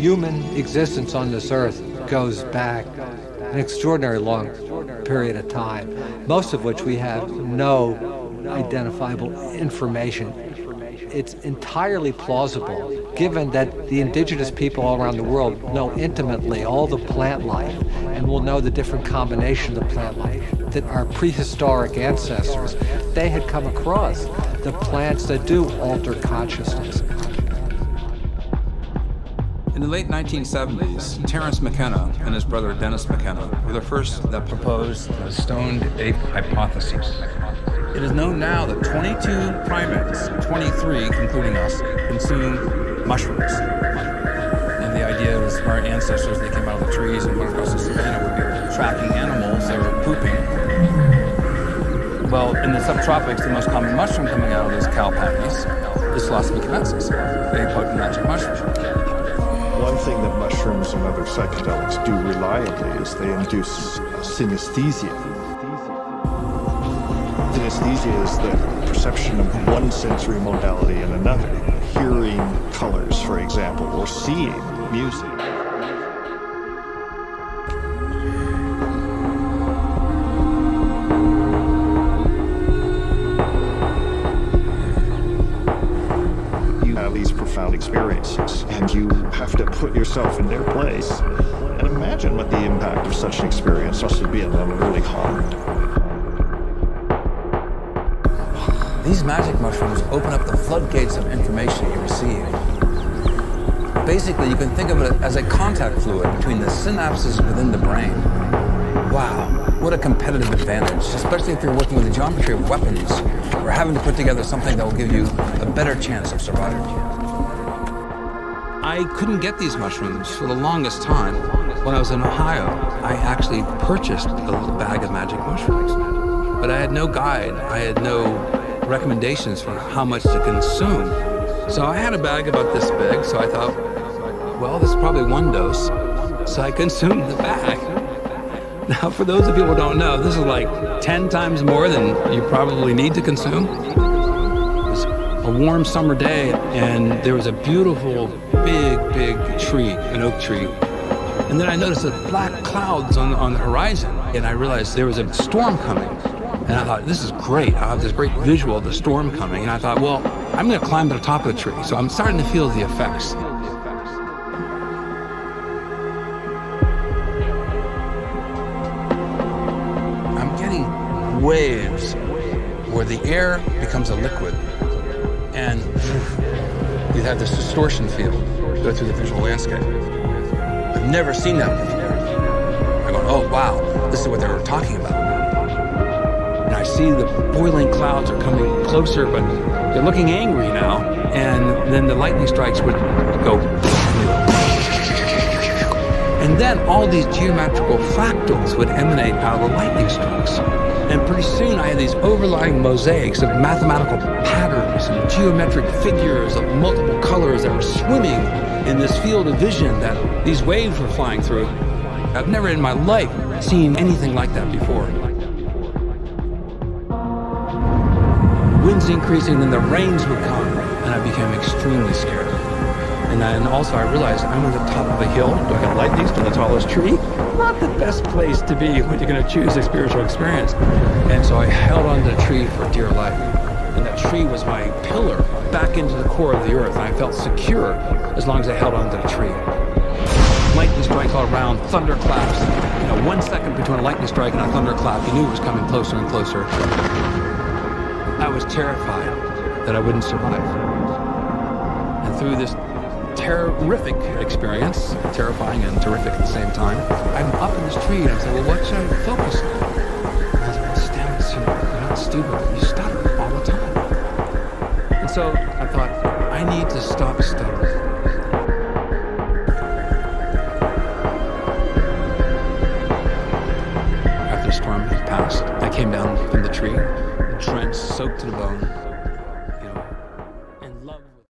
human existence on this earth goes back an extraordinary long period of time, most of which we have no identifiable information. It's entirely plausible, given that the indigenous people all around the world know intimately all the plant life and will know the different combinations of plant life, that our prehistoric ancestors, they had come across the plants that do alter consciousness. In the late 1970s, Terence McKenna and his brother Dennis McKenna were the first that proposed the stoned ape hypothesis. It is known now that 22 primates, 23 including us, consume mushrooms. And the idea is our ancestors, they came out of the trees and went across the savannah, would be tracking animals that were pooping. Well, in the subtropics, the most common mushroom coming out of those cow patties is Psilocybin cubensis, a potent magic mushroom. One thing that mushrooms and other psychedelics do reliably is they induce synesthesia. Synesthesia is the perception of one sensory modality in another. Hearing colors, for example, or seeing music. You have these profound experiences, and you have to put yourself in their place and imagine what the impact of such an experience must have been on the early harmed. These magic mushrooms open up the floodgates of information you receive. Basically, you can think of it as a contact fluid between the synapses within the brain. Wow, what a competitive advantage, especially if you're working with the geometry of weapons or having to put together something that will give you a better chance of survival. I couldn't get these mushrooms for the longest time. When I was in Ohio, I actually purchased a little bag of magic mushrooms. But I had no guide, I had no recommendations for how much to consume. So I had a bag about this big, so I thought, well, this is probably one dose. So I consumed the bag. Now, for those of you who don't know, this is like 10 times more than you probably need to consume. It was a warm summer day, and there was a beautiful, big tree, an oak tree. And then I noticed the black clouds on the horizon, and I realized there was a storm coming. And I thought, this is great. I have this great visual of the storm coming. And I thought, well, I'm going to climb to the top of the tree. So I'm starting to feel the effects. I'm getting waves where the air becomes a liquid. And you have this distortion field go through the visual landscape. I've never seen that before. I go, oh, wow, this is what they were talking about. And I see the boiling clouds are coming closer, but they're looking angry now. And then the lightning strikes would go. And then all these geometrical fractals would emanate out of the lightning strikes. And pretty soon I had these overlying mosaics of mathematical patterns and geometric figures of multiple colors that were swimming in this field of vision that these waves were flying through. I've never in my life seen anything like that before. Winds increasing, then the rains would come, and I became extremely scared. And then also I realized I'm on the top of a hill. Do I got lightning from the tallest tree? Not the best place to be when you're going to choose a spiritual experience. And so I held onto the tree for dear life. And that tree was my pillar back into the core of the earth. And I felt secure as long as I held onto the tree. Lightning strikes all around, thunderclaps. 1 second between a lightning strike and a thunderclap, you knew it was coming closer and closer. I was terrified that I wouldn't survive. And through this terrific experience, terrifying and terrific at the same time, I'm up in this tree and I'm saying, well, what should I focus on? And I was like, stand still, you're not stupid, you stutter all the time. And so I thought, I need to stop stuttering.